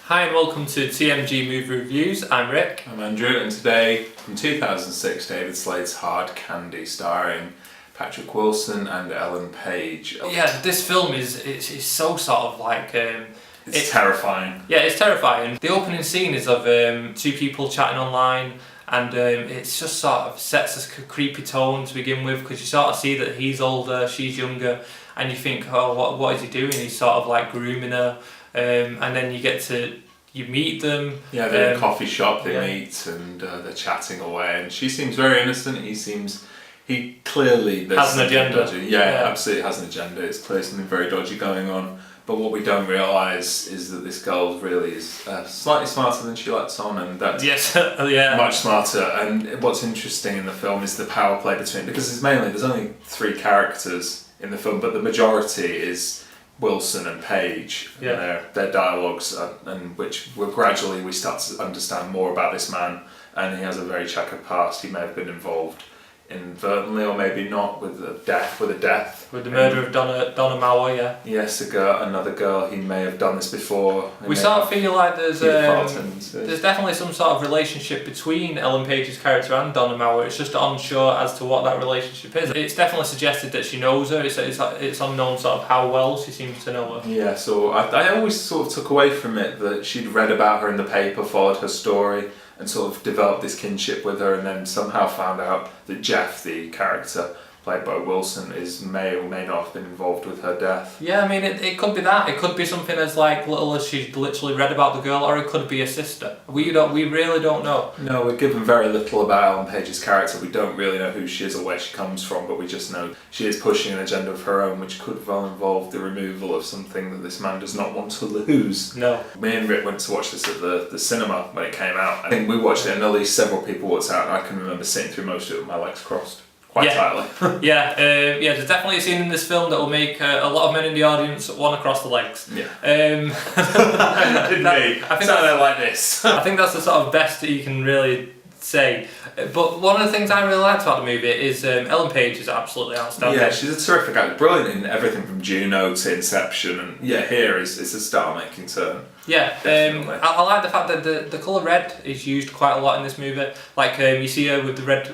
Hi and welcome to TMG Movie Reviews. I'm Rick. I'm Andrew, and today, from 2006, David Slade's Hard Candy, starring Patrick Wilson and Ellen Page. Yeah, this film is so sort of like... It's terrifying. Yeah, it's terrifying. The opening scene is of two people chatting online, and it's just sort of sets a creepy tone to begin with, because you sort of see that he's older, she's younger, and you think, oh, what is he doing? He's sort of like grooming her. And then you meet them. Yeah, they're in a coffee shop, they meet, and they're chatting away, and she seems very innocent, he clearly has an agenda. Dodgy. Yeah, absolutely has an agenda. It's clearly something very dodgy going on. But what we don't realise is that this girl really is slightly smarter than she lets on, and that's much smarter. And what's interesting in the film is the power play between, because there's only three characters in the film, but the majority is Wilson and Page, and their dialogues, and which we start to understand more about this man, and he has a very checkered past. He may have been involved inadvertently, or maybe not, with a death. With the murder of Donna Mauer, yeah. Yes, another girl. He may have done this before. We sort of feel like there's definitely some sort of relationship between Ellen Page's character and Donna Mauer. It's just unsure as to what that relationship is. It's definitely suggested that she knows her. It's unknown sort of how well she seems to know her. Yeah, so I always sort of took away from it that she'd read about her in the paper, followed her story, and sort of developed this kinship with her, and then somehow found out that Jeff, the character played by Wilson, may or may not have been involved with her death. Yeah, I mean, it could be that. It could be something as like little as she literally read about the girl, or it could be a sister. We really don't know. No, we're given very little about Ellen Page's character. We don't really know who she is or where she comes from, but we just know she is pushing an agenda of her own, which could well involve the removal of something that this man does not want to lose. No. Me and Rick went to watch this at the cinema when it came out. I think we watched it, and at least several people walked out, and I can remember sitting through most of it with my legs crossed. Quite tightly. There's definitely a scene in this film that will make a lot of men in the audience want to cross the legs. Yeah. I think like this. I think that's the sort of best that you can really say. But one of the things I really liked about the movie is Ellen Page is absolutely outstanding. Yeah, she's a terrific actor, brilliant in everything from Juno to Inception, and here is a star-making turn. Yeah, I like the fact that the colour red is used quite a lot in this movie. Like you see her with the red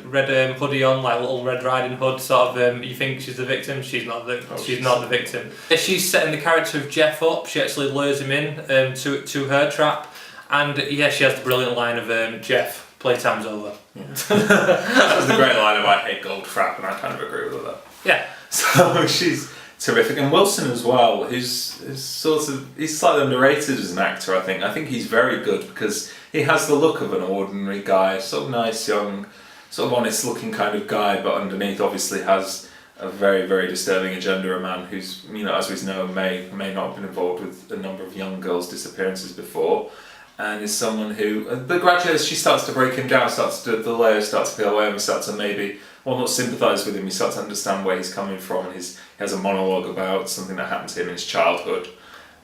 hoodie on, like a little Red Riding Hood sort of. You think she's the victim, she's not the victim. If she's setting the character of Jeff up, she actually lures him in to her trap, and she has the brilliant line of Jeff, playtime's over. Yeah. That was the great line of I hate gold frap, and I kind of agree with that. Yeah. So she's terrific, and Wilson as well. He's slightly underrated as an actor. I think he's very good because he has the look of an ordinary guy, sort of nice, young, sort of honest-looking kind of guy, but underneath obviously has a very, very disturbing agenda. A man who's, as we know, may not have been involved with a number of young girls' disappearances before. And is someone who, but gradually as she starts to break him down, the layers start to peel away, and we start to maybe, not sympathise with him, we start to understand where he's coming from, and he has a monologue about something that happened to him in his childhood.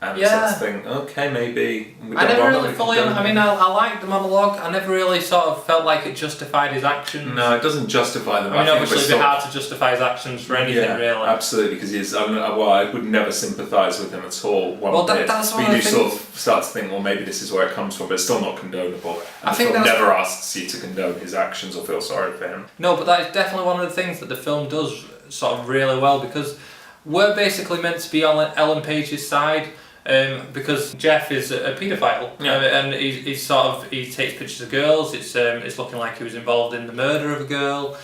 And we start to think, okay, maybe I never really I like the monologue. I never really sort of felt like it justified his actions. No, it doesn't justify them. Obviously it'd be hard to justify his actions for anything, really. Absolutely, because I would never sympathise with him at all. That's but you do sort of start to think, maybe this is where it comes from, but it's still not condonable. And I think the film never asks you to condone his actions or feel sorry for him. No, but that is definitely one of the things that the film does sort of really well, because we're basically meant to be on Ellen Page's side. Because Jeff is a paedophile, and he takes pictures of girls. It's looking like he was involved in the murder of a girl,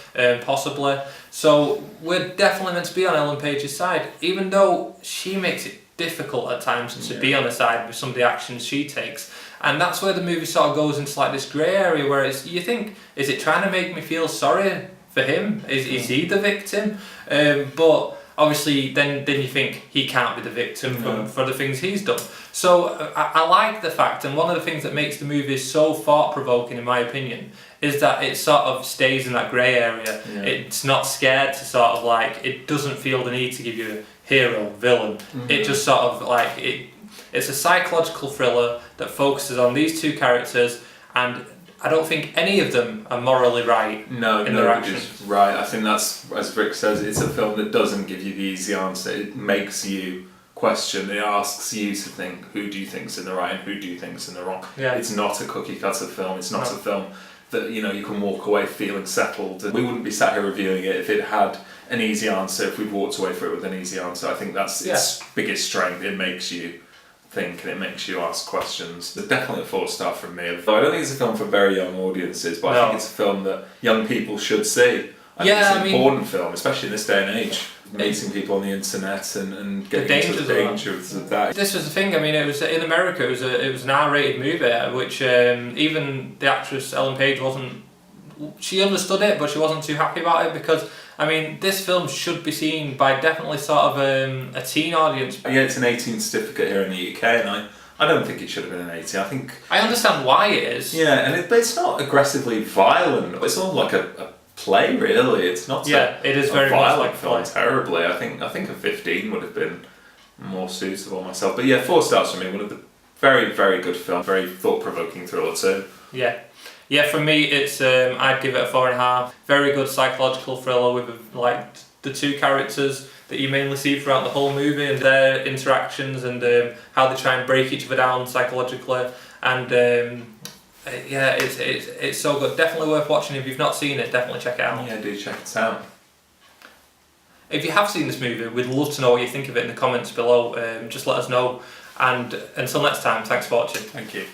possibly. So we're definitely meant to be on Ellen Page's side, even though she makes it difficult at times to be on her side with some of the actions she takes. And that's where the movie sort of goes into like this grey area where you think, is it trying to make me feel sorry for him? Is he the victim? But obviously, then you think he can't be the victim for the things he's done. So I like the fact, and one of the things that makes the movie so thought-provoking, in my opinion, is that it sort of stays in that grey area. Yeah. It's not scared to sort of like, it doesn't feel the need to give you a hero, villain. Mm-hmm. It just sort of like, it's a psychological thriller that focuses on these two characters, and I don't think any of them are morally right in their actions. Right. I think that's, as Rick says, it's a film that doesn't give you the easy answer. It makes you question. It asks you to think, who do you think's in the right and who do you think's in the wrong. Yeah. It's not a cookie cutter film. It's not a film that you can walk away feeling settled. And we wouldn't be sat here reviewing it if it had an easy answer. If we'd walked away for it with an easy answer, I think that's its biggest strength. It makes you think and it makes you ask questions. There's definitely a 4-star from me. Though I don't think it's a film for very young audiences, but I think it's a film that young people should see. I think it's an important film, especially in this day and age. Meeting people on the internet and getting into the dangers of that. This was the thing. I mean, it was in America. It was an R-rated movie, which even the actress Ellen Page wasn't. She understood it, but she wasn't too happy about it because I mean, this film should be seen by definitely sort of a teen audience. Yeah, it's an 18 certificate here in the UK, and I don't think it should have been an 18. I understand why it is. Yeah, and but it's not aggressively violent. It's all like a play, really. It's not it is very violent much like film terribly. I think a 15 would have been more suitable myself. But yeah, 4 stars for me. One of the very, very good film, very thought-provoking thriller too. Yeah, for me it's I'd give it a 4.5. Very good psychological thriller with like the 2 characters that you mainly see throughout the whole movie and their interactions and how they try and break each other down psychologically and it's so good. Definitely worth watching. If you've not seen it, definitely check it out. Yeah, do check it out. If you have seen this movie, we'd love to know what you think of it in the comments below. Just let us know. And until next time, thanks for watching. Thank you.